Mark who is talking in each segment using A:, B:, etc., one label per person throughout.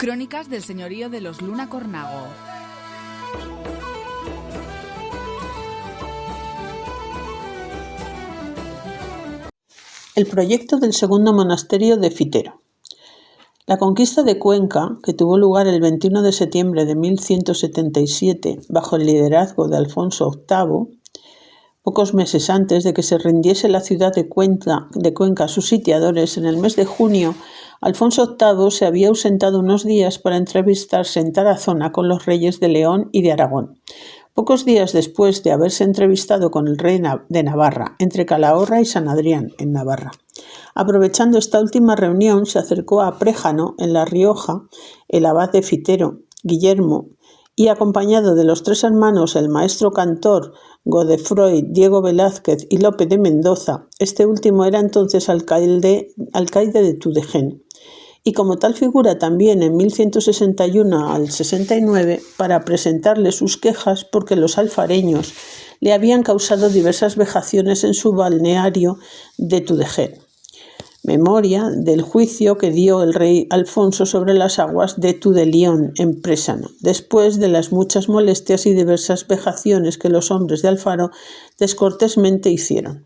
A: Crónicas del señorío de los Luna Cornago.
B: El proyecto del segundo monasterio de Fitero. La conquista de Cuenca, que tuvo lugar el 21 de septiembre de 1177 bajo el liderazgo de Alfonso VIII, pocos meses antes de que se rindiese la ciudad de Cuenca a sus sitiadores, en el mes de junio, Alfonso VIII se había ausentado unos días para entrevistarse en Tarazona con los reyes de León y de Aragón. Pocos días después de haberse entrevistado con el rey de Navarra, entre Calahorra y San Adrián, en Navarra. Aprovechando esta última reunión, se acercó a Préjano, en La Rioja, el abad de Fitero, Guillermo, y acompañado de los tres hermanos, el maestro cantor Godefroy, Diego Velázquez y Lope de Mendoza, este último era entonces alcaide de Tudegén, y como tal figura también en 1161 al 69 para presentarle sus quejas porque los alfareños le habían causado diversas vejaciones en su balneario de Tudegén. Memoria del juicio que dio el rey Alfonso sobre las aguas de Tudelión en Présano, después de las muchas molestias y diversas vejaciones que los hombres de Alfaro descortésmente hicieron.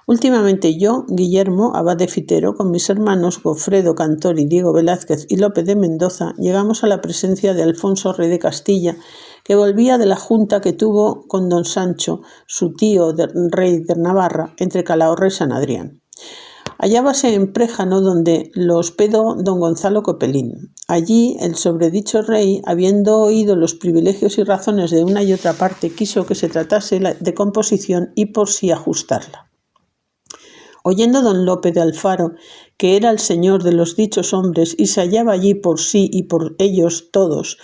B: Últimamente yo, Guillermo, abad de Fitero, con mis hermanos Gofredo Cantor y Diego Velázquez y Lope de Mendoza, llegamos a la presencia de Alfonso, rey de Castilla, que volvía de la junta que tuvo con don Sancho, su tío rey de Navarra, entre Calahorra y San Adrián. Hallábase en Préjano, donde lo hospedó don Gonzalo Copelín. Allí el sobredicho rey, habiendo oído los privilegios y razones de una y otra parte, quiso que se tratase de composición y por sí ajustarla. Oyendo don Lope de Alfaro, que era el señor de los dichos hombres y se hallaba allí por sí y por ellos todos,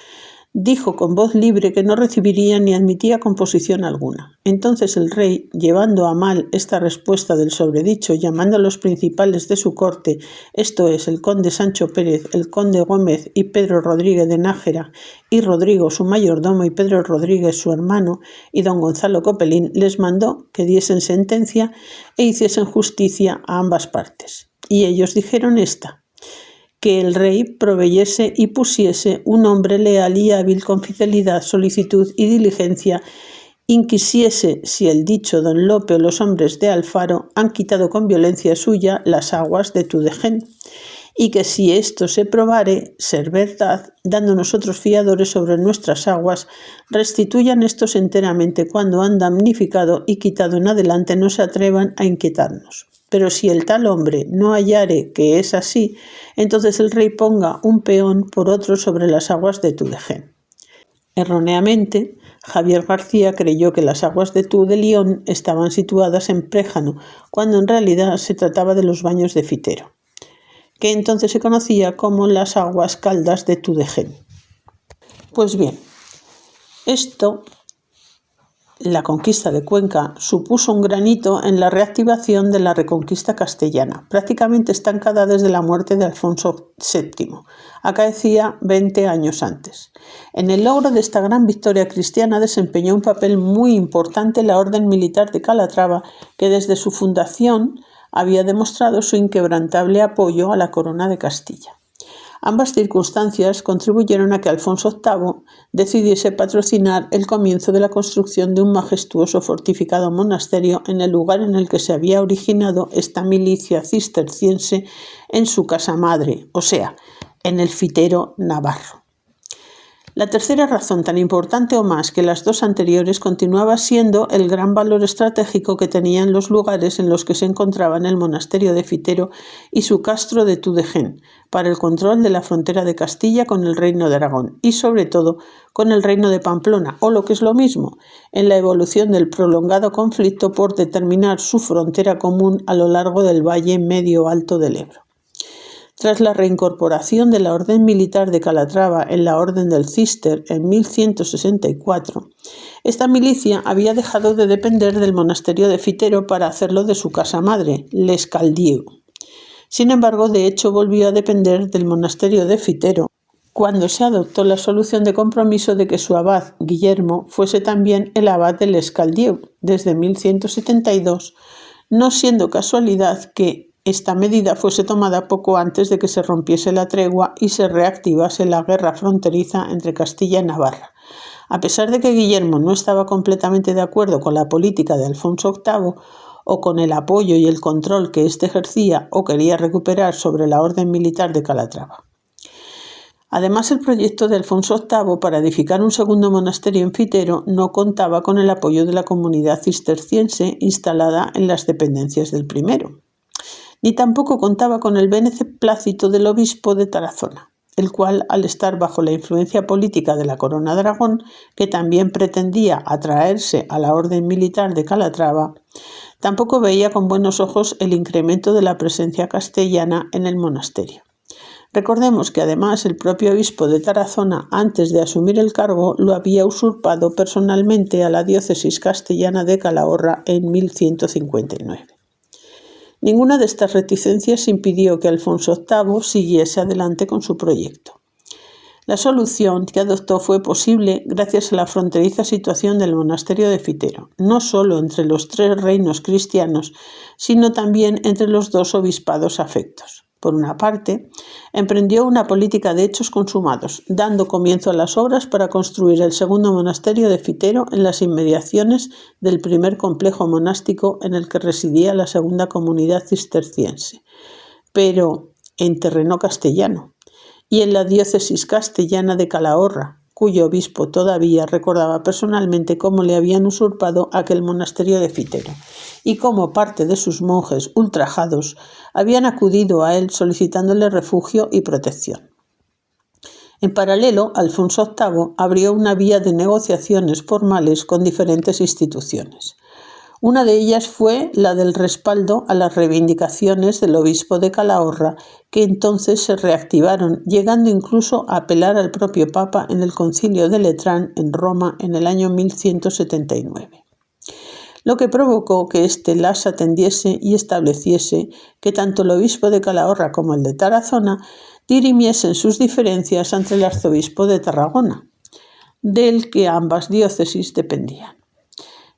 B: dijo con voz libre que no recibiría ni admitía composición alguna. Entonces el rey, llevando a mal esta respuesta del sobredicho, llamando a los principales de su corte, esto es, el conde Sancho Pérez, el conde Gómez y Pedro Rodríguez de Nájera, y Rodrigo su mayordomo y Pedro Rodríguez su hermano, y don Gonzalo Copelín, les mandó que diesen sentencia e hiciesen justicia a ambas partes. Y ellos dijeron esta: que el rey proveyese y pusiese un hombre leal y hábil con fidelidad, solicitud y diligencia, inquisiese si el dicho don Lope o los hombres de Alfaro han quitado con violencia suya las aguas de Tudegén, y que si esto se probare ser verdad, dando nosotros fiadores sobre nuestras aguas, restituyan estos enteramente cuando han damnificado y quitado en adelante no se atrevan a inquietarnos. Pero si el tal hombre no hallare que es así, entonces el rey ponga un peón por otro sobre las aguas de Tudegén. Erróneamente, Javier García creyó que las aguas de Tudelión estaban situadas en Préjano, cuando en realidad se trataba de los baños de Fitero, que entonces se conocía como las aguas caldas de Tudegén. Pues bien, la conquista de Cuenca supuso un gran hito en la reactivación de la reconquista castellana, prácticamente estancada desde la muerte de Alfonso VII, acaecía 20 años antes. En el logro de esta gran victoria cristiana desempeñó un papel muy importante la Orden Militar de Calatrava, que desde su fundación había demostrado su inquebrantable apoyo a la corona de Castilla. Ambas circunstancias contribuyeron a que Alfonso VIII decidiese patrocinar el comienzo de la construcción de un majestuoso fortificado monasterio en el lugar en el que se había originado esta milicia cisterciense en su casa madre, o sea, en el Fitero navarro. La tercera razón, tan importante o más que las dos anteriores, continuaba siendo el gran valor estratégico que tenían los lugares en los que se encontraban el monasterio de Fitero y su castro de Tudegén, para el control de la frontera de Castilla con el reino de Aragón y, sobre todo, con el reino de Pamplona, o lo que es lo mismo, en la evolución del prolongado conflicto por determinar su frontera común a lo largo del valle medio alto del Ebro. Tras la reincorporación de la Orden Militar de Calatrava en la Orden del Císter en 1164, esta milicia había dejado de depender del monasterio de Fitero para hacerlo de su casa madre, Les Caldieu. Sin embargo, de hecho volvió a depender del monasterio de Fitero cuando se adoptó la solución de compromiso de que su abad, Guillermo, fuese también el abad de Les Caldieu desde 1172, no siendo casualidad que esta medida fuese tomada poco antes de que se rompiese la tregua y se reactivase la guerra fronteriza entre Castilla y Navarra. A pesar de que Guillermo no estaba completamente de acuerdo con la política de Alfonso VIII o con el apoyo y el control que éste ejercía o quería recuperar sobre la orden militar de Calatrava. Además, el proyecto de Alfonso VIII para edificar un segundo monasterio en Fitero no contaba con el apoyo de la comunidad cisterciense instalada en las dependencias del primero, ni tampoco contaba con el beneplácito del obispo de Tarazona, el cual, al estar bajo la influencia política de la Corona de Aragón, que también pretendía atraerse a la orden militar de Calatrava, tampoco veía con buenos ojos el incremento de la presencia castellana en el monasterio. Recordemos que además el propio obispo de Tarazona, antes de asumir el cargo, lo había usurpado personalmente a la diócesis castellana de Calahorra en 1159. Ninguna de estas reticencias impidió que Alfonso VIII siguiese adelante con su proyecto. La solución que adoptó fue posible gracias a la fronteriza situación del monasterio de Fitero, no solo entre los tres reinos cristianos, sino también entre los dos obispados afectos. Por una parte, emprendió una política de hechos consumados, dando comienzo a las obras para construir el segundo monasterio de Fitero en las inmediaciones del primer complejo monástico en el que residía la segunda comunidad cisterciense, pero en terreno castellano, y en la diócesis castellana de Calahorra, cuyo obispo todavía recordaba personalmente cómo le habían usurpado aquel monasterio de Fitero, y cómo parte de sus monjes ultrajados habían acudido a él solicitándole refugio y protección. En paralelo, Alfonso VIII abrió una vía de negociaciones formales con diferentes instituciones. Una de ellas fue la del respaldo a las reivindicaciones del obispo de Calahorra, que entonces se reactivaron, llegando incluso a apelar al propio Papa en el Concilio de Letrán en Roma en el año 1179. Lo que provocó que éste las atendiese y estableciese que tanto el obispo de Calahorra como el de Tarazona dirimiesen sus diferencias ante el arzobispo de Tarragona, del que ambas diócesis dependían.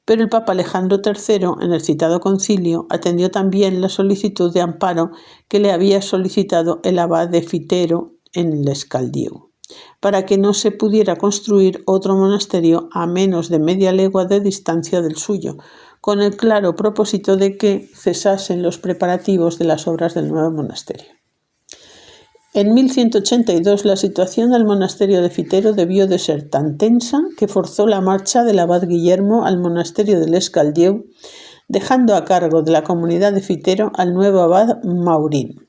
B: Pero el Papa Alejandro III, en el citado concilio, atendió también la solicitud de amparo que le había solicitado el abad de Fitero en el Escaldieu, para que no se pudiera construir otro monasterio a menos de media legua de distancia del suyo, con el claro propósito de que cesasen los preparativos de las obras del nuevo monasterio. En 1182 la situación del monasterio de Fitero debió de ser tan tensa que forzó la marcha del abad Guillermo al monasterio del Escaldieu, dejando a cargo de la comunidad de Fitero al nuevo abad Maurín.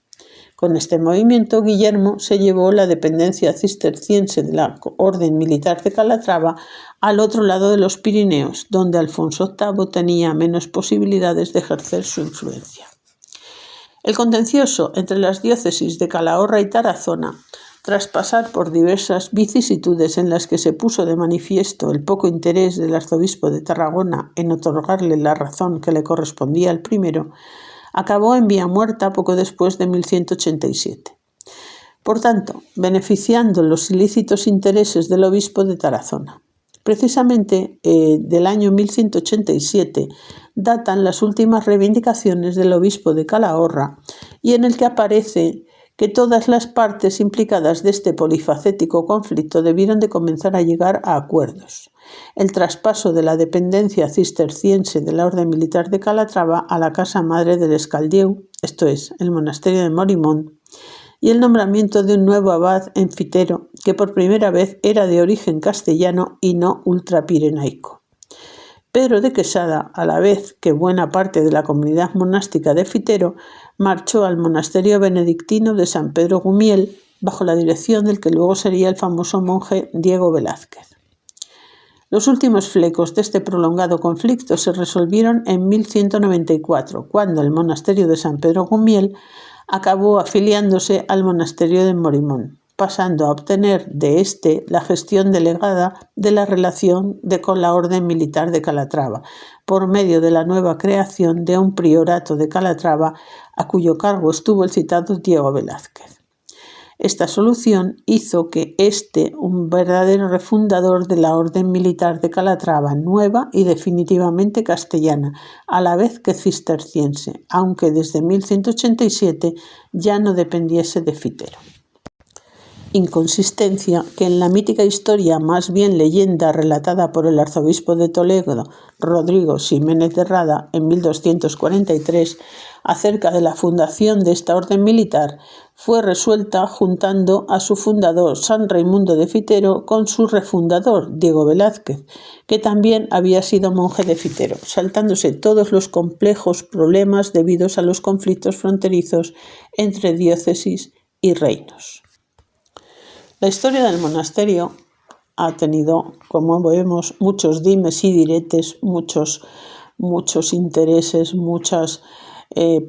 B: Con este movimiento, Guillermo se llevó la dependencia cisterciense de la Orden Militar de Calatrava al otro lado de los Pirineos, donde Alfonso VIII tenía menos posibilidades de ejercer su influencia. El contencioso entre las diócesis de Calahorra y Tarazona, tras pasar por diversas vicisitudes en las que se puso de manifiesto el poco interés del arzobispo de Tarragona en otorgarle la razón que le correspondía al primero, acabó en vía muerta poco después de 1187. Por tanto, beneficiando los ilícitos intereses del obispo de Tarazona. Precisamente del año 1187 datan las últimas reivindicaciones del obispo de Calahorra y en el que aparece que todas las partes implicadas de este polifacético conflicto debieron de comenzar a llegar a acuerdos. El traspaso de la dependencia cisterciense de la Orden Militar de Calatrava a la Casa Madre del Escaldieu, esto es, el monasterio de Morimón, y el nombramiento de un nuevo abad en Fitero, que por primera vez era de origen castellano y no ultrapirenaico. Pedro de Quesada, a la vez que buena parte de la comunidad monástica de Fitero, marchó al monasterio benedictino de San Pedro Gumiel, bajo la dirección del que luego sería el famoso monje Diego Velázquez. Los últimos flecos de este prolongado conflicto se resolvieron en 1194, cuando el monasterio de San Pedro Gumiel acabó afiliándose al monasterio de Morimón, pasando a obtener de éste la gestión delegada de la relación con la Orden Militar de Calatrava, por medio de la nueva creación de un priorato de Calatrava, a cuyo cargo estuvo el citado Diego Velázquez. Esta solución hizo que un verdadero refundador de la orden militar de Calatrava, nueva y definitivamente castellana, a la vez que cisterciense, aunque desde 1187 ya no dependiese de Fitero. Inconsistencia que en la mítica historia, más bien leyenda relatada por el arzobispo de Toledo, Rodrigo Ximénez de Rada, en 1243, acerca de la fundación de esta orden militar, fue resuelta juntando a su fundador San Raimundo de Fitero con su refundador, Diego Velázquez, que también había sido monje de Fitero, saltándose todos los complejos problemas debidos a los conflictos fronterizos entre diócesis y reinos. La historia del monasterio ha tenido, como vemos, muchos dimes y diretes, muchos intereses,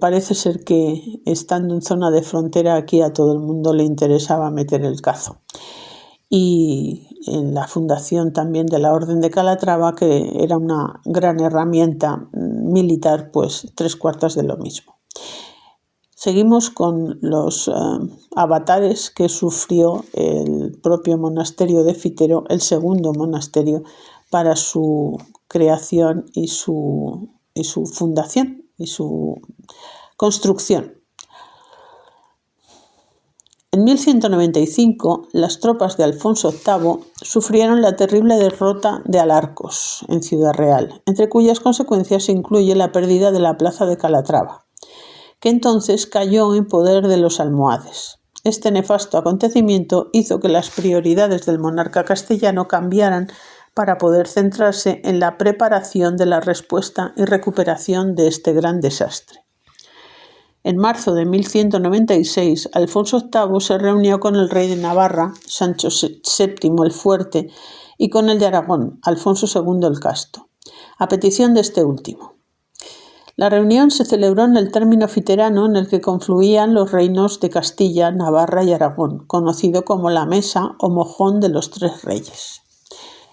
B: parece ser que estando en zona de frontera aquí a todo el mundo le interesaba meter el cazo. Y en la fundación también de la Orden de Calatrava, que era una gran herramienta militar, pues 3/4 de lo mismo. Seguimos con los avatares que sufrió el propio monasterio de Fitero, el segundo monasterio, para su creación y su fundación y su construcción. En 1195, las tropas de Alfonso VIII sufrieron la terrible derrota de Alarcos, en Ciudad Real, entre cuyas consecuencias se incluye la pérdida de la plaza de Calatrava, que entonces cayó en poder de los almohades. Este nefasto acontecimiento hizo que las prioridades del monarca castellano cambiaran para poder centrarse en la preparación de la respuesta y recuperación de este gran desastre. En marzo de 1196, Alfonso VIII se reunió con el rey de Navarra, Sancho VII el Fuerte, y con el de Aragón, Alfonso II el Casto, a petición de este último. La reunión se celebró en el término fiterano en el que confluían los reinos de Castilla, Navarra y Aragón, conocido como la Mesa o Mojón de los Tres Reyes.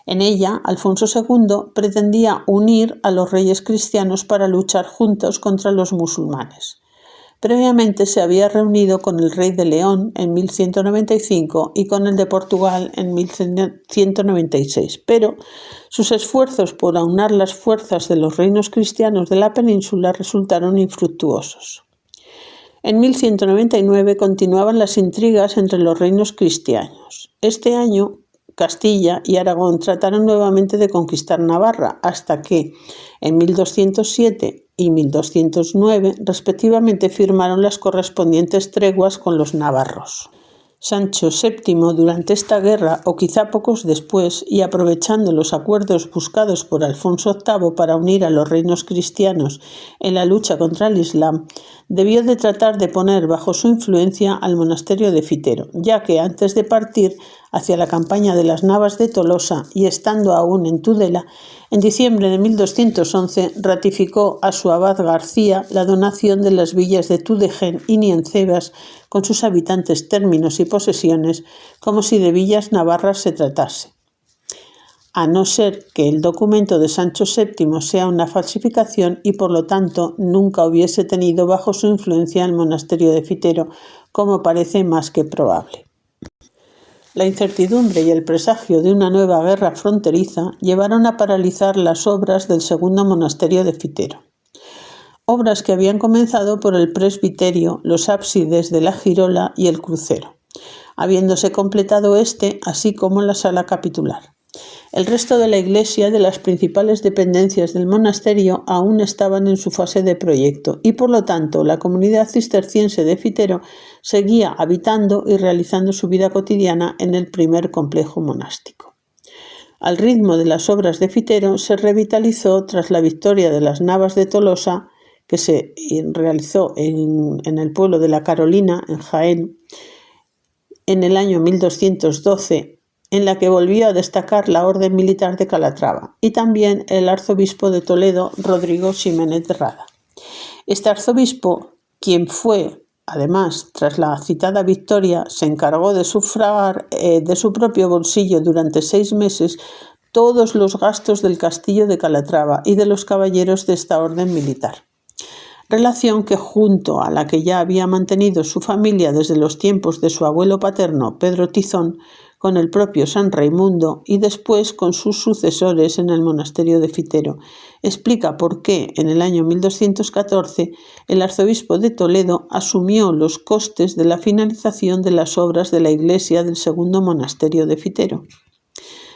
B: En ella, Alfonso II pretendía unir a los reyes cristianos para luchar juntos contra los musulmanes. Previamente se había reunido con el rey de León en 1195 y con el de Portugal en 1196, pero sus esfuerzos por aunar las fuerzas de los reinos cristianos de la península resultaron infructuosos. En 1199 continuaban las intrigas entre los reinos cristianos. Este año, Castilla y Aragón trataron nuevamente de conquistar Navarra, hasta que, en 1207 y 1209, respectivamente, firmaron las correspondientes treguas con los navarros. Sancho VII, durante esta guerra, o quizá pocos después, y aprovechando los acuerdos buscados por Alfonso VIII para unir a los reinos cristianos en la lucha contra el Islam, debió de tratar de poner bajo su influencia al monasterio de Fitero, ya que antes de partir hacia la campaña de las Navas de Tolosa y estando aún en Tudela, en diciembre de 1211 ratificó a su abad García la donación de las villas de Tudegén y Niencebas con sus habitantes, términos y posesiones, como si de villas navarras se tratase. A no ser que el documento de Sancho VII sea una falsificación y por lo tanto nunca hubiese tenido bajo su influencia el monasterio de Fitero, como parece más que probable. La incertidumbre y el presagio de una nueva guerra fronteriza llevaron a paralizar las obras del segundo monasterio de Fitero. Obras que habían comenzado por el presbiterio, los ábsides de la girola y el crucero, habiéndose completado así como la sala capitular. El resto de la iglesia de las principales dependencias del monasterio aún estaban en su fase de proyecto y por lo tanto la comunidad cisterciense de Fitero seguía habitando y realizando su vida cotidiana en el primer complejo monástico. Al ritmo de las obras de Fitero se revitalizó tras la victoria de las Navas de Tolosa, que se realizó en el pueblo de La Carolina, en Jaén, en el año 1212, en la que volvió a destacar la Orden Militar de Calatrava, y también el arzobispo de Toledo, Rodrigo Ximénez de Rada. Este arzobispo, quien fue, además, tras la citada victoria, se encargó de sufragar de su propio bolsillo durante 6 meses todos los gastos del castillo de Calatrava y de los caballeros de esta orden militar. relación que junto a la que ya había mantenido su familia desde los tiempos de su abuelo paterno Pedro Tizón, con el propio San Raimundo y después con sus sucesores en el monasterio de Fitero, explica por qué en el año 1214 el arzobispo de Toledo asumió los costes de la finalización de las obras de la iglesia del segundo monasterio de Fitero,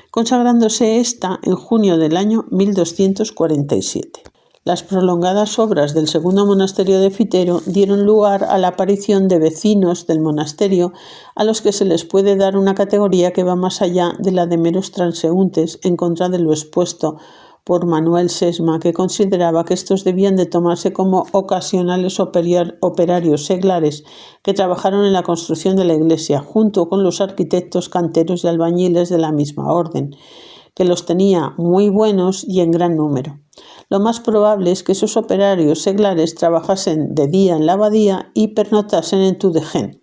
B: consagrándose esta en junio del año 1247. Las prolongadas obras del segundo monasterio de Fitero dieron lugar a la aparición de vecinos del monasterio a los que se les puede dar una categoría que va más allá de la de meros transeúntes en contra de lo expuesto por Manuel Sesma, que consideraba que estos debían de tomarse como ocasionales operarios seglares que trabajaron en la construcción de la iglesia, junto con los arquitectos, canteros y albañiles de la misma orden, que los tenía muy buenos y en gran número. Lo más probable es que esos operarios seglares trabajasen de día en la abadía y pernotasen en Tudegén.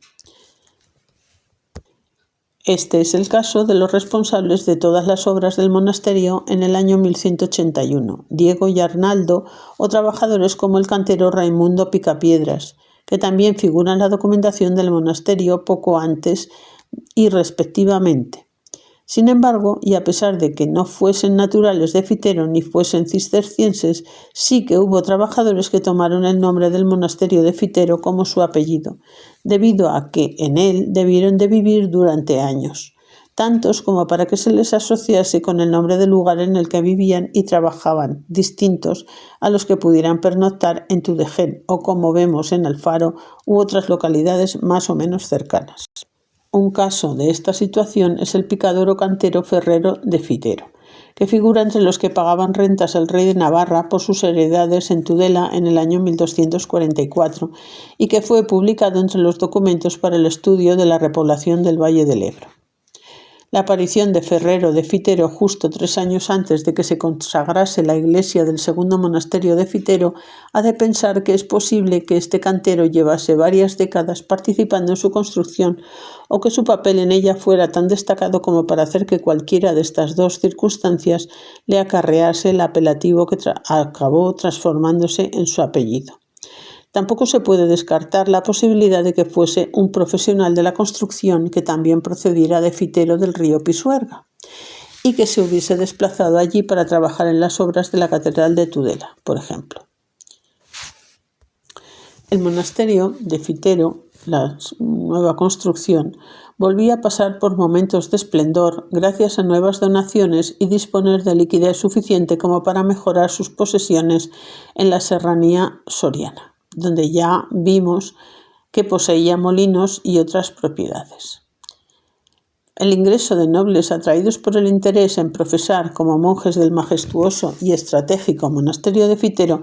B: Este es el caso de los responsables de todas las obras del monasterio en el año 1181, Diego y Arnaldo, o trabajadores como el cantero Raimundo Picapiedras, que también figuran en la documentación del monasterio poco antes y respectivamente. Sin embargo, y a pesar de que no fuesen naturales de Fitero ni fuesen cistercienses, sí que hubo trabajadores que tomaron el nombre del monasterio de Fitero como su apellido, debido a que en él debieron de vivir durante años, tantos como para que se les asociase con el nombre del lugar en el que vivían y trabajaban, distintos a los que pudieran pernoctar en Tudegén o como vemos en Alfaro u otras localidades más o menos cercanas. Un caso de esta situación es el picador o cantero Ferrero de Fitero, que figura entre los que pagaban rentas al rey de Navarra por sus heredades en Tudela en el año 1244 y que fue publicado entre los documentos para el estudio de la repoblación del Valle del Ebro. La aparición de Ferrero de Fitero justo 3 años antes de que se consagrase la iglesia del segundo monasterio de Fitero hace pensar que es posible que este cantero llevase varias décadas participando en su construcción o que su papel en ella fuera tan destacado como para hacer que cualquiera de estas dos circunstancias le acarrease el apelativo que acabó transformándose en su apellido. Tampoco se puede descartar la posibilidad de que fuese un profesional de la construcción que también procediera de Fitero del río Pisuerga y que se hubiese desplazado allí para trabajar en las obras de la catedral de Tudela, por ejemplo. El monasterio de Fitero, la nueva construcción, volvía a pasar por momentos de esplendor gracias a nuevas donaciones y disponer de liquidez suficiente como para mejorar sus posesiones en la serranía soriana, donde ya vimos que poseía molinos y otras propiedades. El ingreso de nobles atraídos por el interés en profesar como monjes del majestuoso y estratégico monasterio de Fitero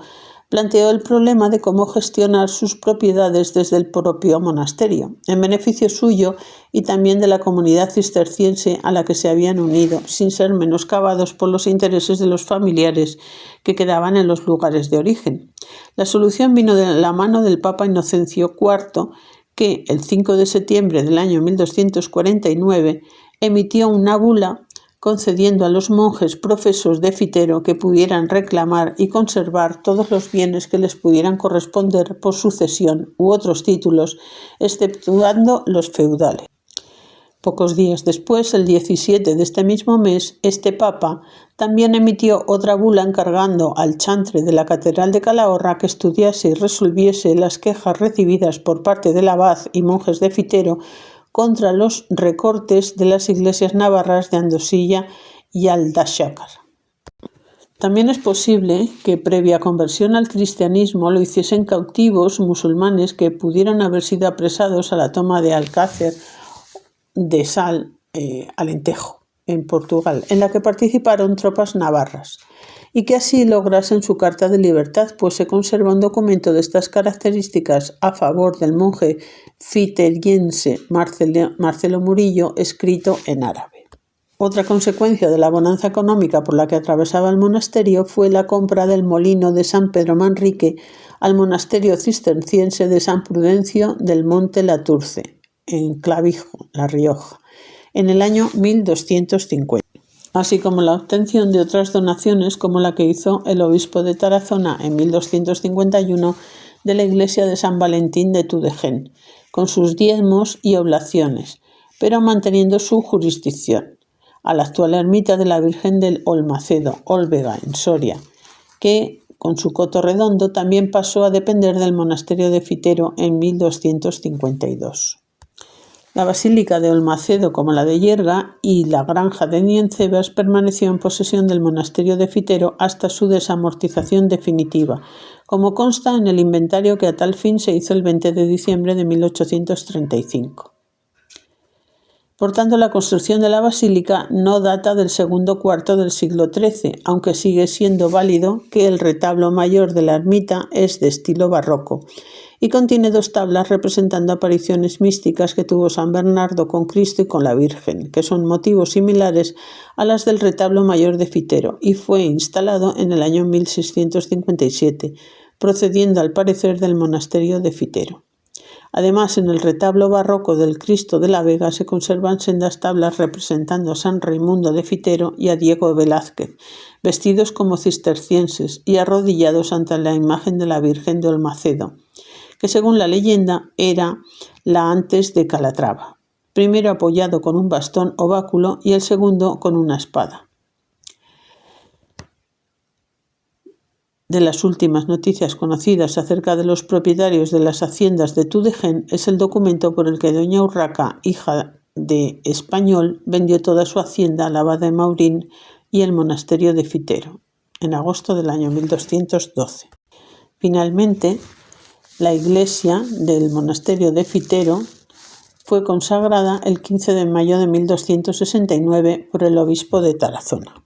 B: planteó el problema de cómo gestionar sus propiedades desde el propio monasterio, en beneficio suyo y también de la comunidad cisterciense a la que se habían unido, sin ser menoscabados por los intereses de los familiares que quedaban en los lugares de origen. La solución vino de la mano del Papa Inocencio IV, que el 5 de septiembre del año 1249 emitió una bula concediendo a los monjes profesos de Fitero que pudieran reclamar y conservar todos los bienes que les pudieran corresponder por sucesión u otros títulos, exceptuando los feudales. Pocos días después, el 17 de este mismo mes, este papa también emitió otra bula encargando al chantre de la Catedral de Calahorra que estudiase y resolviese las quejas recibidas por parte del abad y monjes de Fitero contra los recortes de las iglesias navarras de Andosilla y Aldaxácar. También es posible que, previa conversión al cristianismo, lo hiciesen cautivos musulmanes que pudieron haber sido apresados a la toma de Alcácer de Sal, Alentejo, en Portugal, en la que participaron tropas navarras, y que así lograsen su carta de libertad, pues se conserva un documento de estas características a favor del monje fiteriense Marcelo Murillo, escrito en árabe. Otra consecuencia de la bonanza económica por la que atravesaba el monasterio fue la compra del molino de San Pedro Manrique al monasterio cisterciense de San Prudencio del Monte Laturce, en Clavijo, La Rioja, en el año 1250. Así como la obtención de otras donaciones como la que hizo el obispo de Tarazona en 1251 de la iglesia de San Valentín de Tudegen, con sus diezmos y oblaciones, pero manteniendo su jurisdicción, a la actual ermita de la Virgen del Olmacedo, Olvega, en Soria, que, con su coto redondo, también pasó a depender del monasterio de Fitero en 1252. La basílica de Olmacedo, como la de Yerga, y la granja de Niencebas permaneció en posesión del monasterio de Fitero hasta su desamortización definitiva, como consta en el inventario que a tal fin se hizo el 20 de diciembre de 1835. Por tanto, la construcción de la basílica no data del segundo cuarto del siglo XIII, aunque sigue siendo válido que el retablo mayor de la ermita es de estilo barroco y contiene 2 tablas representando apariciones místicas que tuvo San Bernardo con Cristo y con la Virgen, que son motivos similares a las del retablo mayor de Fitero, y fue instalado en el año 1657, procediendo al parecer del monasterio de Fitero. Además, en el retablo barroco del Cristo de la Vega se conservan sendas tablas representando a San Raimundo de Fitero y a Diego Velázquez, vestidos como cistercienses y arrodillados ante la imagen de la Virgen de Olmacedo, que según la leyenda era la antes de Calatrava, primero apoyado con un bastón o báculo y el segundo con una espada. De las últimas noticias conocidas acerca de los propietarios de las haciendas de Tudegen es el documento por el que doña Urraca, hija de Español, vendió toda su hacienda al abad de Maurín y el monasterio de Fitero, en agosto del año 1212. Finalmente, la iglesia del monasterio de Fitero fue consagrada el 15 de mayo de 1269 por el obispo de Tarazona.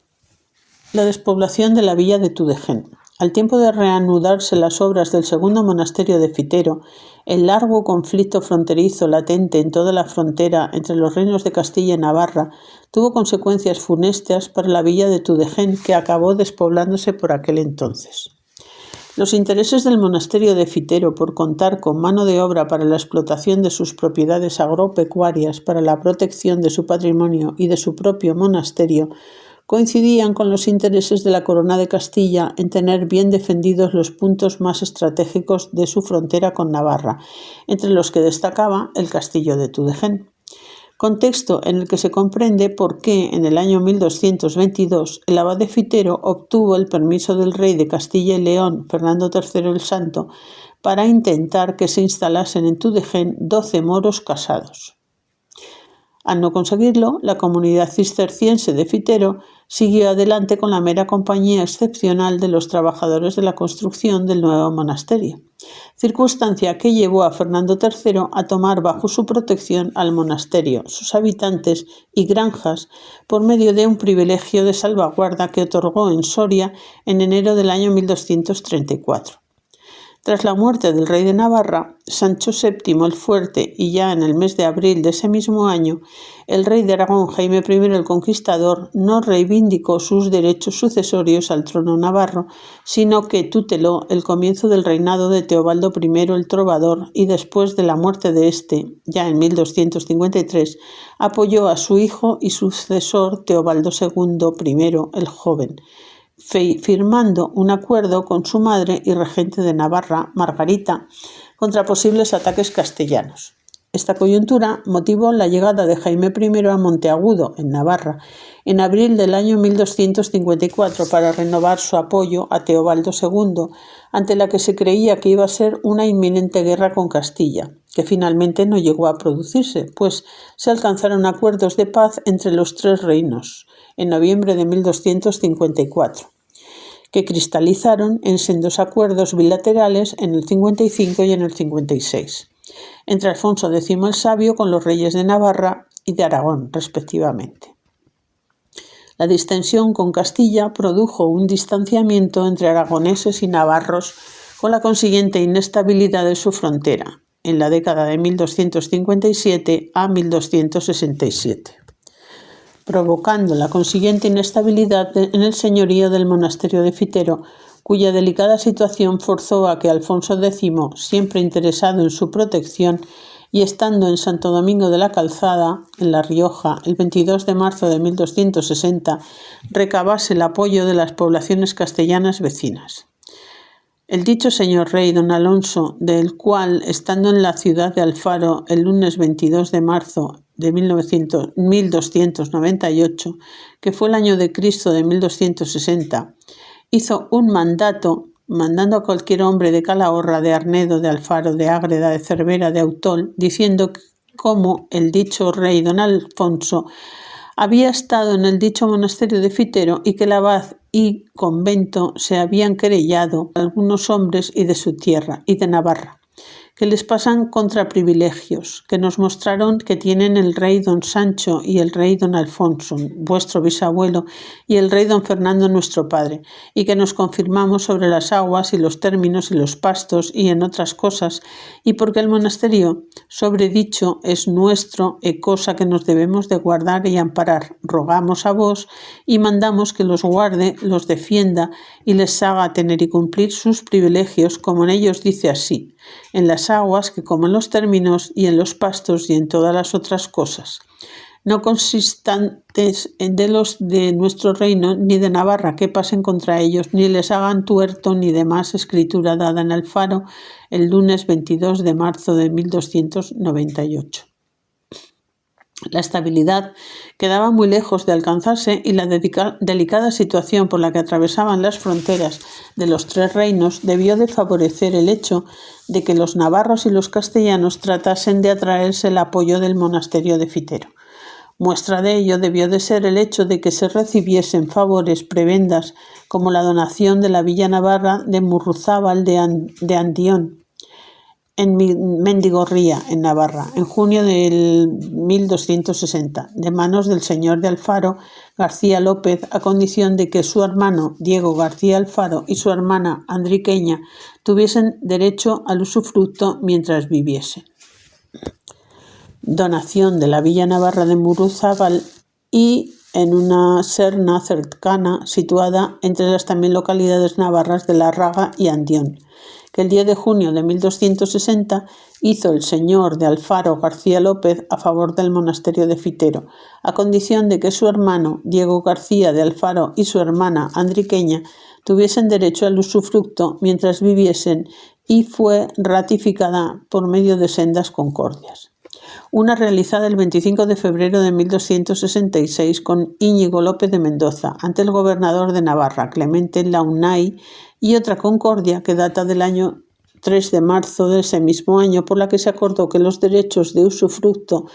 B: La despoblación de la villa de Tudegen. Al tiempo de reanudarse las obras del segundo monasterio de Fitero, el largo conflicto fronterizo latente en toda la frontera entre los reinos de Castilla y Navarra tuvo consecuencias funestas para la villa de Tudegen, que acabó despoblándose por aquel entonces. Los intereses del monasterio de Fitero por contar con mano de obra para la explotación de sus propiedades agropecuarias, para la protección de su patrimonio y de su propio monasterio, coincidían con los intereses de la Corona de Castilla en tener bien defendidos los puntos más estratégicos de su frontera con Navarra, entre los que destacaba el castillo de Tudegen. Contexto en el que se comprende por qué en el año 1222 el abad de Fitero obtuvo el permiso del rey de Castilla y León, Fernando III el Santo, para intentar que se instalasen en Tudegen 12 moros casados. Al no conseguirlo, la comunidad cisterciense de Fitero siguió adelante con la mera compañía excepcional de los trabajadores de la construcción del nuevo monasterio, circunstancia que llevó a Fernando III a tomar bajo su protección al monasterio, sus habitantes y granjas por medio de un privilegio de salvaguarda que otorgó en Soria en enero del año 1234. Tras la muerte del rey de Navarra, Sancho VII el Fuerte, y ya en el mes de abril de ese mismo año, el rey de Aragón, Jaime I el Conquistador, no reivindicó sus derechos sucesorios al trono navarro, sino que tuteló el comienzo del reinado de Teobaldo I el Trovador y después de la muerte de este, ya en 1253, apoyó a su hijo y sucesor Teobaldo II I el Joven, firmando un acuerdo con su madre y regente de Navarra, Margarita, contra posibles ataques castellanos. Esta coyuntura motivó la llegada de Jaime I a Monteagudo, en Navarra, en abril del año 1254 para renovar su apoyo a Teobaldo II, ante la que se creía que iba a ser una inminente guerra con Castilla, que finalmente no llegó a producirse, pues se alcanzaron acuerdos de paz entre los 3 reinos, en noviembre de 1254, que cristalizaron en sendos acuerdos bilaterales en el 55 y en el 56, entre Alfonso X el Sabio con los reyes de Navarra y de Aragón, respectivamente. La distensión con Castilla produjo un distanciamiento entre aragoneses y navarros, con la consiguiente inestabilidad de su frontera, en la década de 1257 a 1267. Provocando la consiguiente inestabilidad en el señorío del monasterio de Fitero, cuya delicada situación forzó a que Alfonso X, siempre interesado en su protección y estando en Santo Domingo de la Calzada, en La Rioja, el 22 de marzo de 1260, recabase el apoyo de las poblaciones castellanas vecinas. El dicho señor rey don Alonso, del cual, estando en la ciudad de Alfaro el lunes 22 de marzo de 1298, que fue el año de Cristo de 1260, hizo un mandato mandando a cualquier hombre de Calahorra, de Arnedo, de Alfaro, de Ágreda, de Cervera, de Autol, diciendo cómo el dicho rey don Alfonso había estado en el dicho monasterio de Fitero y que el abad y convento se habían querellado algunos hombres y de su tierra y de Navarra, que les pasan contraprivilegios, que nos mostraron que tienen el rey don Sancho y el rey don Alfonso, vuestro bisabuelo, y el rey don Fernando, nuestro padre, y que nos confirmamos sobre las aguas y los términos y los pastos y en otras cosas, y porque el monasterio sobredicho es nuestro e cosa que nos debemos de guardar y amparar, rogamos a vos y mandamos que los guarde, los defienda y les haga tener y cumplir sus privilegios, como en ellos dice así, en las aguas que como en los términos y en los pastos y en todas las otras cosas, no consistantes de los de nuestro reino ni de Navarra que pasen contra ellos, ni les hagan tuerto ni demás escritura dada en Alfaro el lunes 22 de marzo de 1298. La estabilidad quedaba muy lejos de alcanzarse y la delicada situación por la que atravesaban las fronteras de los tres reinos debió de favorecer el hecho de que los navarros y los castellanos tratasen de atraerse el apoyo del monasterio de Fitero. Muestra de ello debió de ser el hecho de que se recibiesen favores, prebendas, como la donación de la villa navarra de Murruzábal de Andión, en Mendigorría, en Navarra, en junio del 1260, de manos del señor de Alfaro, García López, a condición de que su hermano Diego García Alfaro y su hermana Andriqueña tuviesen derecho al usufructo mientras viviesen. Donación de la villa navarra de Murruzábal y en una serna cercana situada entre las también localidades navarras de Larraga y Andión, que el 10 de junio de 1260 hizo el señor de Alfaro García López a favor del monasterio de Fitero, a condición de que su hermano Diego García de Alfaro y su hermana Andriqueña tuviesen derecho al usufructo mientras viviesen, y fue ratificada por medio de sendas concordias. Una realizada el 25 de febrero de 1266 con Íñigo López de Mendoza ante el gobernador de Navarra, Clemente Launay, y otra concordia que data del año 3 de marzo de ese mismo año, por la que se acordó que los derechos de usufructo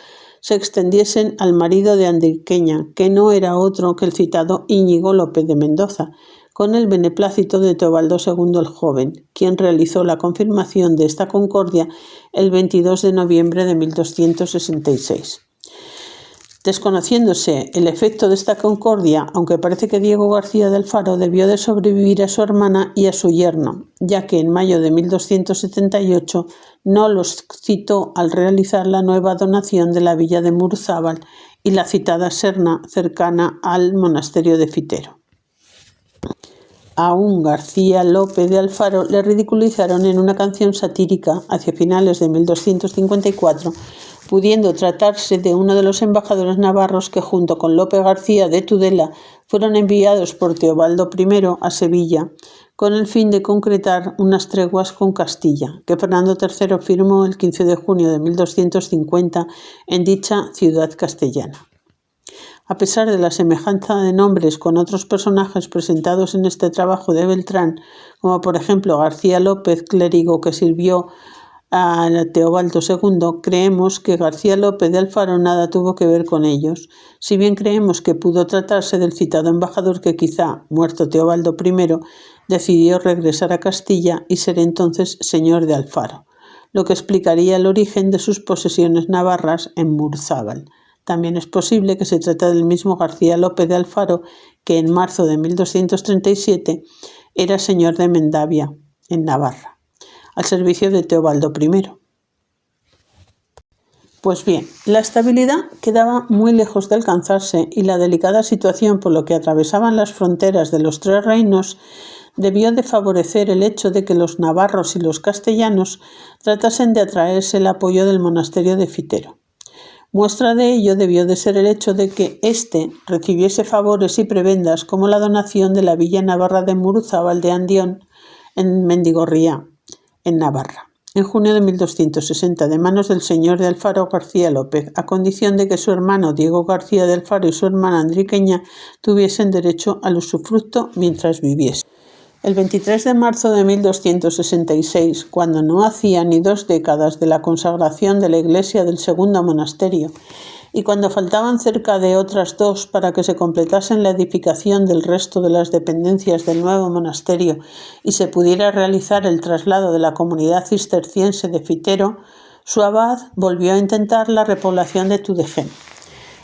B: se extendiesen al marido de Andriqueña, que no era otro que el citado Íñigo López de Mendoza, con el beneplácito de Teobaldo II el Joven, quien realizó la confirmación de esta concordia el 22 de noviembre de 1266. Desconociéndose el efecto de esta concordia, aunque parece que Diego García de Alfaro debió de sobrevivir a su hermana y a su yerno, ya que en mayo de 1278 no los citó al realizar la nueva donación de la villa de Murruzábal y la citada serna cercana al monasterio de Fitero. Aún García López de Alfaro le ridiculizaron en una canción satírica hacia finales de 1254, pudiendo tratarse de uno de los embajadores navarros que junto con Lope García de Tudela fueron enviados por Teobaldo I a Sevilla con el fin de concretar unas treguas con Castilla, que Fernando III firmó el 15 de junio de 1250 en dicha ciudad castellana. A pesar de la semejanza de nombres con otros personajes presentados en este trabajo de Beltrán, como por ejemplo García López, clérigo que sirvió a Teobaldo II, creemos que García López de Alfaro nada tuvo que ver con ellos, si bien creemos que pudo tratarse del citado embajador que quizá, muerto Teobaldo I, decidió regresar a Castilla y ser entonces señor de Alfaro, lo que explicaría el origen de sus posesiones navarras en Murruzábal. También es posible que se trate del mismo García López de Alfaro que en marzo de 1237 era señor de Mendavia, en Navarra, al servicio de Teobaldo I. Pues bien, la estabilidad quedaba muy lejos de alcanzarse y la delicada situación por lo que atravesaban las fronteras de los tres reinos debió de favorecer el hecho de que los navarros y los castellanos tratasen de atraerse el apoyo del monasterio de Fitero. Muestra de ello debió de ser el hecho de que éste recibiese favores y prebendas como la donación de la villa navarra de Murruzábal de Andión en Mendigorría, en Navarra, en junio de 1260, de manos del señor de Alfaro García López, a condición de que su hermano Diego García de Alfaro y su hermana Enriqueña tuviesen derecho al usufructo mientras viviesen. El 23 de marzo de 1266, cuando no hacía ni 2 décadas de la consagración de la iglesia del segundo monasterio, y cuando faltaban cerca de otras 2 para que se completasen la edificación del resto de las dependencias del nuevo monasterio y se pudiera realizar el traslado de la comunidad cisterciense de Fitero, su abad volvió a intentar la repoblación de Tudegén.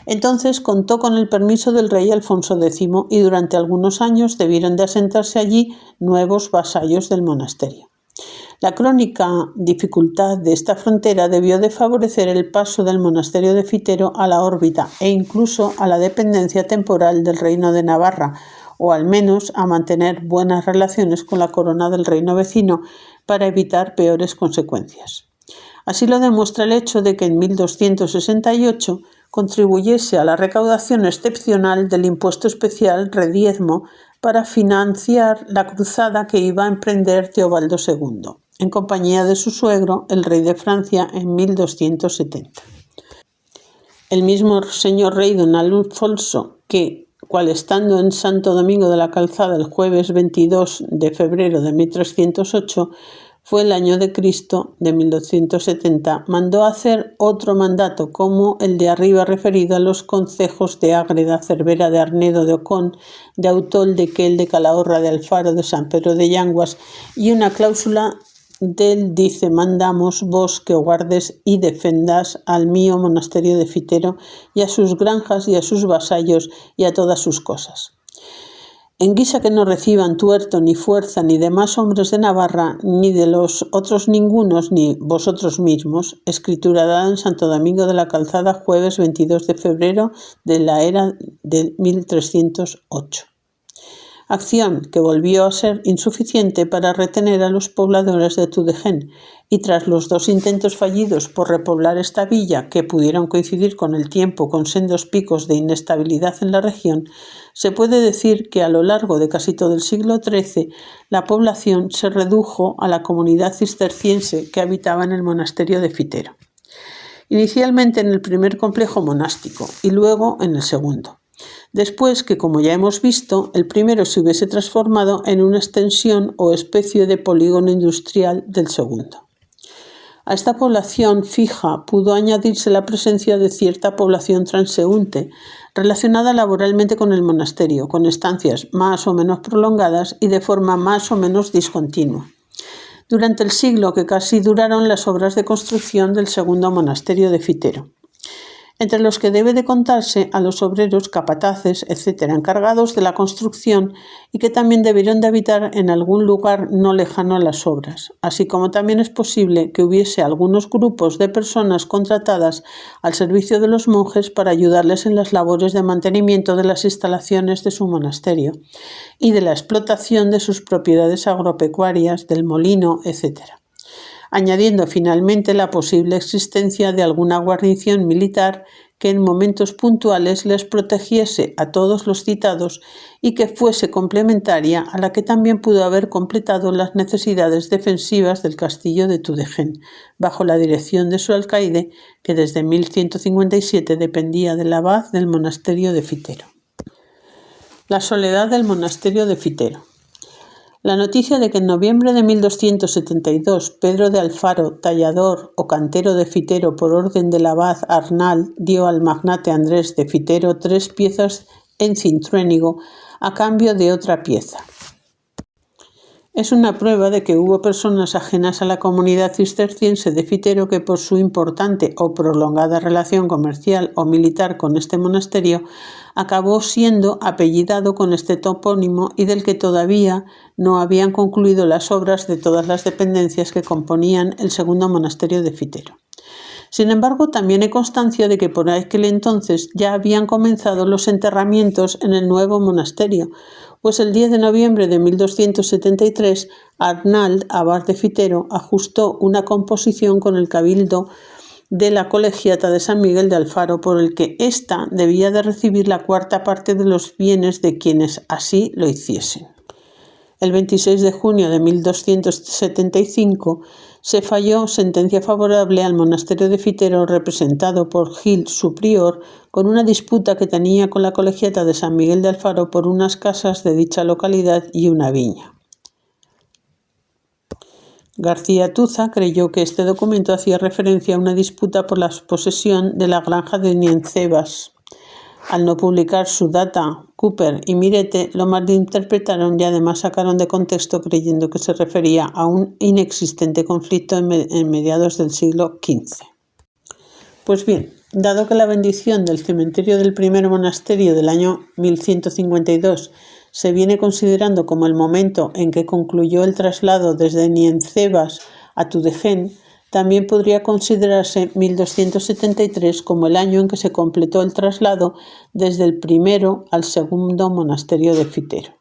B: Entonces contó con el permiso del rey Alfonso X y durante algunos años debieron de asentarse allí nuevos vasallos del monasterio. La crónica dificultad de esta frontera debió de favorecer el paso del monasterio de Fitero a la órbita e incluso a la dependencia temporal del reino de Navarra, o al menos a mantener buenas relaciones con la corona del reino vecino para evitar peores consecuencias. Así lo demuestra el hecho de que en 1268 contribuyese a la recaudación excepcional del impuesto especial rediezmo para financiar la cruzada que iba a emprender Teobaldo II, en compañía de su suegro, el rey de Francia, en 1270. El mismo señor rey don Alfonso, que, cual estando en Santo Domingo de la Calzada el jueves 22 de febrero de 1308, fue el año de Cristo de 1270, mandó hacer otro mandato como el de arriba referido a los concejos de Ágreda, Cervera de Arnedo de Ocón, de Autol, de Quel, de Calahorra, de Alfaro, de San Pedro de Yanguas, y una cláusula del dice: mandamos vos que guardes y defendas al mío monasterio de Fitero y a sus granjas y a sus vasallos y a todas sus cosas. En guisa que no reciban tuerto ni fuerza ni demás hombres de Navarra, ni de los otros ningunos, ni vosotros mismos. Escritura dada en Santo Domingo de la Calzada, jueves 22 de febrero de la era del 1308. Acción que volvió a ser insuficiente para retener a los pobladores de Tudegén, y tras los 2 intentos fallidos por repoblar esta villa, que pudieron coincidir con el tiempo con sendos picos de inestabilidad en la región, se puede decir que a lo largo de casi todo el siglo XIII la población se redujo a la comunidad cisterciense que habitaba en el monasterio de Fitero, inicialmente en el primer complejo monástico y luego en el segundo. Después que, como ya hemos visto, el primero se hubiese transformado en una extensión o especie de polígono industrial del segundo. A esta población fija pudo añadirse la presencia de cierta población transeúnte, relacionada laboralmente con el monasterio, con estancias más o menos prolongadas y de forma más o menos discontinua, durante el siglo que casi duraron las obras de construcción del segundo monasterio de Fitero, entre los que debe de contarse a los obreros, capataces, etc., encargados de la construcción y que también debieron de habitar en algún lugar no lejano a las obras, así como también es posible que hubiese algunos grupos de personas contratadas al servicio de los monjes para ayudarles en las labores de mantenimiento de las instalaciones de su monasterio y de la explotación de sus propiedades agropecuarias, del molino, etc., añadiendo finalmente la posible existencia de alguna guarnición militar que en momentos puntuales les protegiese a todos los citados y que fuese complementaria a la que también pudo haber completado las necesidades defensivas del castillo de Tudegén, bajo la dirección de su alcaide, que desde 1157 dependía del abad del monasterio de Fitero. La soledad del monasterio de Fitero. La noticia de que en noviembre de 1272 Pedro de Alfaro, tallador o cantero de Fitero por orden del abad Arnald, dio al magnate Andrés de Fitero 3 piezas en cintruénigo a cambio de otra pieza. Es una prueba de que hubo personas ajenas a la comunidad cisterciense de Fitero que, por su importante o prolongada relación comercial o militar con este monasterio, acabó siendo apellidado con este topónimo y del que todavía no habían concluido las obras de todas las dependencias que componían el segundo monasterio de Fitero. Sin embargo, también hay constancia de que por aquel entonces ya habían comenzado los enterramientos en el nuevo monasterio, pues el 10 de noviembre de 1273 Arnald, abad de Fitero, ajustó una composición con el cabildo de la colegiata de San Miguel de Alfaro por el que ésta debía de recibir la 4ª parte de los bienes de quienes así lo hiciesen. El 26 de junio de 1275 se falló sentencia favorable al monasterio de Fitero, representado por Gil, su prior, con una disputa que tenía con la colegiata de San Miguel de Alfaro por unas casas de dicha localidad y una viña. García Tuza creyó que este documento hacía referencia a una disputa por la posesión de la granja de Niencebas. Al no publicar su data, Cooper y Mirete lo malinterpretaron y además sacaron de contexto creyendo que se refería a un inexistente conflicto en mediados del siglo XV. Pues bien, dado que la bendición del cementerio del primer monasterio del año 1152 se viene considerando como el momento en que concluyó el traslado desde Niencebas a Tudegén, también podría considerarse 1273 como el año en que se completó el traslado desde el primero al segundo monasterio de Fitero.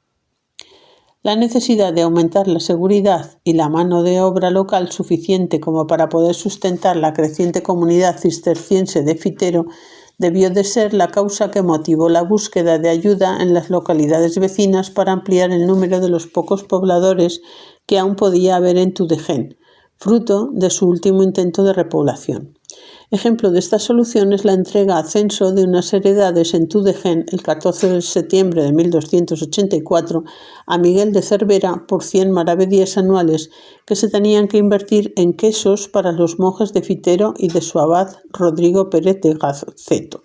B: La necesidad de aumentar la seguridad y la mano de obra local suficiente como para poder sustentar la creciente comunidad cisterciense de Fitero debió de ser la causa que motivó la búsqueda de ayuda en las localidades vecinas para ampliar el número de los pocos pobladores que aún podía haber en Tudegén, fruto de su último intento de repoblación. Ejemplo de esta solución es la entrega a censo de unas heredades en Tudegén el 14 de septiembre de 1284 a Miguel de Cervera por 100 maravedíes anuales que se tenían que invertir en quesos para los monjes de Fitero y de su abad Rodrigo Pérez de Gaceto.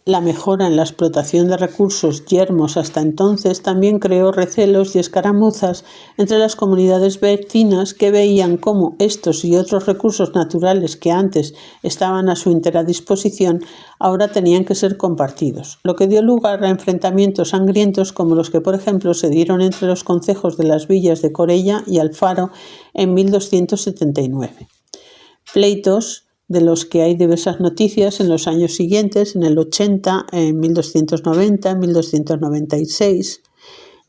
B: La mejora en la explotación de recursos yermos hasta entonces también creó recelos y escaramuzas entre las comunidades vecinas que veían cómo estos y otros recursos naturales que antes estaban a su entera disposición ahora tenían que ser compartidos, lo que dio lugar a enfrentamientos sangrientos como los que, por ejemplo, se dieron entre los concejos de las villas de Corella y Alfaro en 1279. Pleitos de los que hay diversas noticias en los años siguientes, en el 80, en 1290, en 1296,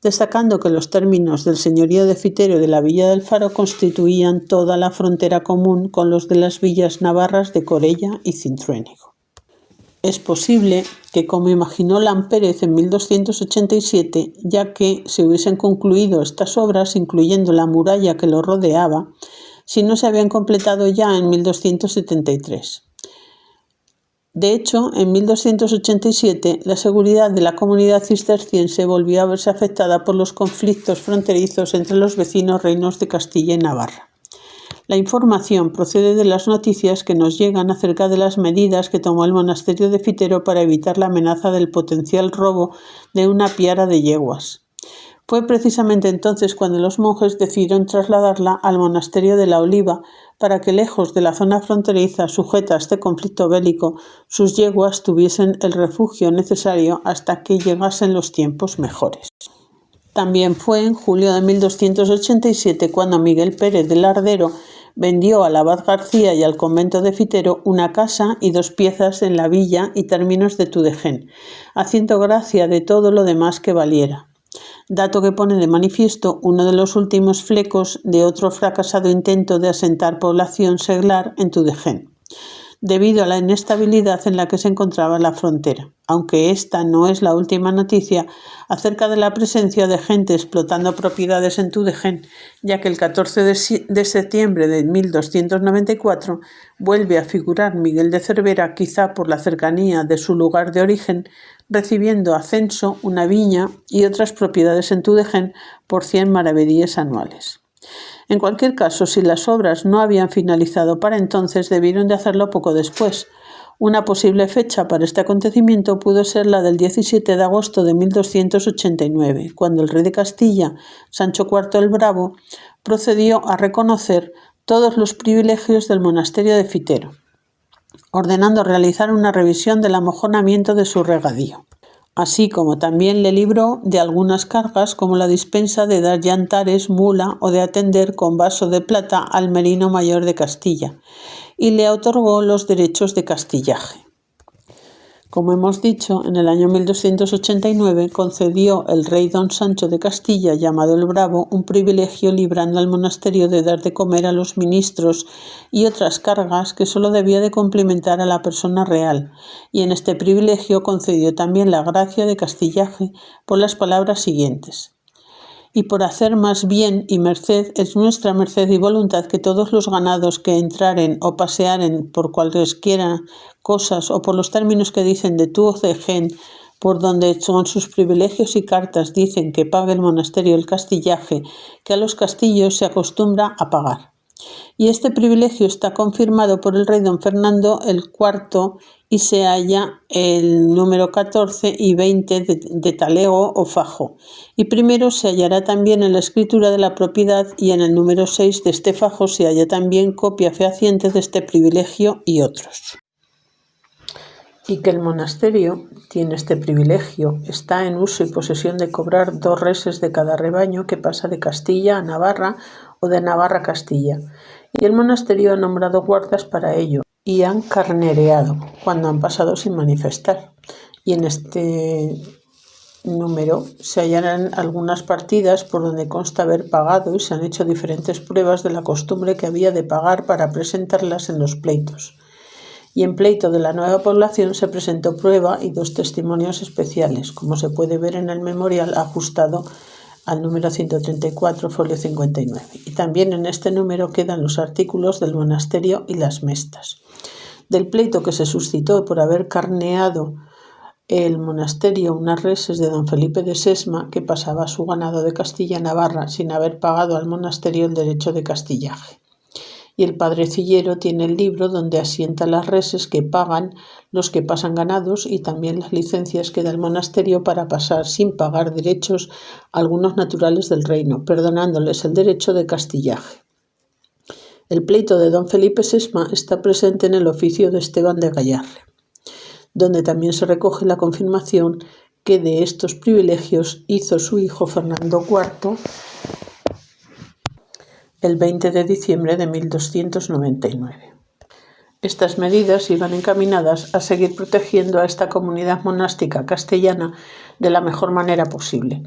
B: destacando que los términos del señorío de Fitero y de la villa de Alfaro constituían toda la frontera común con los de las villas navarras de Corella y Cintruénigo. Es posible que, como imaginó Lampérez en 1287, ya que se hubiesen concluido estas obras, incluyendo la muralla que lo rodeaba, si no se habían completado ya en 1273. De hecho, en 1287, la seguridad de la comunidad cisterciense volvió a verse afectada por los conflictos fronterizos entre los vecinos reinos de Castilla y Navarra. La información procede de las noticias que nos llegan acerca de las medidas que tomó el monasterio de Fitero para evitar la amenaza del potencial robo de una piara de yeguas. Fue precisamente entonces cuando los monjes decidieron trasladarla al monasterio de la Oliva para que, lejos de la zona fronteriza sujeta a este conflicto bélico, sus yeguas tuviesen el refugio necesario hasta que llegasen los tiempos mejores. También fue en julio de 1287 cuando Miguel Pérez de Lardero vendió al abad García y al convento de Fitero una casa y 2 piezas en la villa y términos de Tudegén, haciendo gracia de todo lo demás que valiera. Dato que pone de manifiesto uno de los últimos flecos de otro fracasado intento de asentar población seglar en Tudegén, debido a la inestabilidad en la que se encontraba la frontera, aunque esta no es la última noticia acerca de la presencia de gente explotando propiedades en Tudegén, ya que el 14 de septiembre de 1294 vuelve a figurar Miguel de Cervera, quizá por la cercanía de su lugar de origen, recibiendo a censo una viña y otras propiedades en Tudegén por 100 maravedíes anuales. En cualquier caso, si las obras no habían finalizado para entonces, debieron de hacerlo poco después. Una posible fecha para este acontecimiento pudo ser la del 17 de agosto de 1289, cuando el rey de Castilla, Sancho IV el Bravo, procedió a reconocer todos los privilegios del monasterio de Fitero, ordenando realizar una revisión del amojonamiento de su regadío, así como también le libró de algunas cargas como la dispensa de dar yantares, mula o de atender con vaso de plata al merino mayor de Castilla, y le otorgó los derechos de castillaje. Como hemos dicho, en el año 1289 concedió el rey don Sancho de Castilla, llamado el Bravo, un privilegio librando al monasterio de dar de comer a los ministros y otras cargas que solo debía de cumplimentar a la persona real, y en este privilegio concedió también la gracia de castillaje por las palabras siguientes: y por hacer más bien y merced es nuestra merced y voluntad que todos los ganados que entraren o pasearen por cualesquiera cosas o por los términos que dicen de tú o de gen, por donde con sus privilegios y cartas dicen que pague el monasterio el castillaje que a los castillos se acostumbra a pagar. Y este privilegio está confirmado por el rey don Fernando el IV y se halla el número 14 y 20 de talego o fajo. Y primero se hallará también en la escritura de la propiedad y en el número 6 de este fajo se halla también copia fehaciente de este privilegio y otros. Y que el monasterio tiene este privilegio, está en uso y posesión de cobrar 2 reses de cada rebaño que pasa de Castilla a Navarra o de Navarra a Castilla. Y el monasterio ha nombrado guardas para ello y han carnereado cuando han pasado sin manifestar. Y en este número se hallarán algunas partidas por donde consta haber pagado y se han hecho diferentes pruebas de la costumbre que había de pagar para presentarlas en los pleitos. Y en pleito de la nueva población se presentó prueba y 2 testimonios especiales, como se puede ver en el memorial ajustado al número 134, folio 59. Y también en este número quedan los artículos del monasterio y las mestas. Del pleito que se suscitó por haber carneado el monasterio unas reses de don Felipe de Sesma, que pasaba su ganado de Castilla a Navarra sin haber pagado al monasterio el derecho de castillaje. Y el padrecillero tiene el libro donde asienta las reses que pagan los que pasan ganados y también las licencias que da el monasterio para pasar sin pagar derechos a algunos naturales del reino, perdonándoles el derecho de castillaje. El pleito de don Felipe Sesma está presente en el oficio de Esteban de Gallarre, donde también se recoge la confirmación que de estos privilegios hizo su hijo Fernando IV el 20 de diciembre de 1299. Estas medidas iban encaminadas a seguir protegiendo a esta comunidad monástica castellana de la mejor manera posible,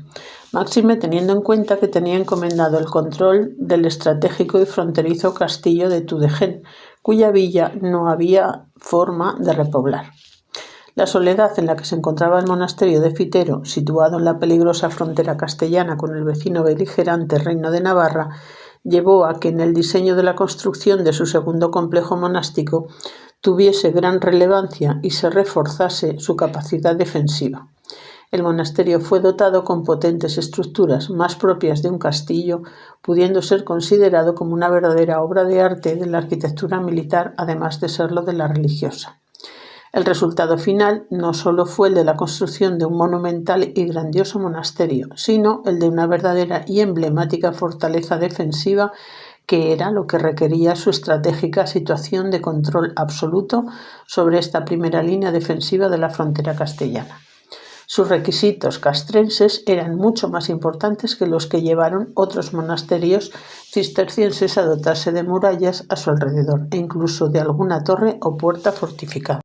B: máxime teniendo en cuenta que tenía encomendado el control del estratégico y fronterizo castillo de Tudegén, cuya villa no había forma de repoblar. La soledad en la que se encontraba el monasterio de Fitero, situado en la peligrosa frontera castellana con el vecino beligerante Reino de Navarra, llevó a que en el diseño de la construcción de su segundo complejo monástico tuviese gran relevancia y se reforzase su capacidad defensiva. El monasterio fue dotado con potentes estructuras más propias de un castillo, pudiendo ser considerado como una verdadera obra de arte de la arquitectura militar, además de serlo de la religiosa. El resultado final no solo fue el de la construcción de un monumental y grandioso monasterio, sino el de una verdadera y emblemática fortaleza defensiva que era lo que requería su estratégica situación de control absoluto sobre esta primera línea defensiva de la frontera castellana. Sus requisitos castrenses eran mucho más importantes que los que llevaron otros monasterios cistercienses a dotarse de murallas a su alrededor e incluso de alguna torre o puerta fortificada.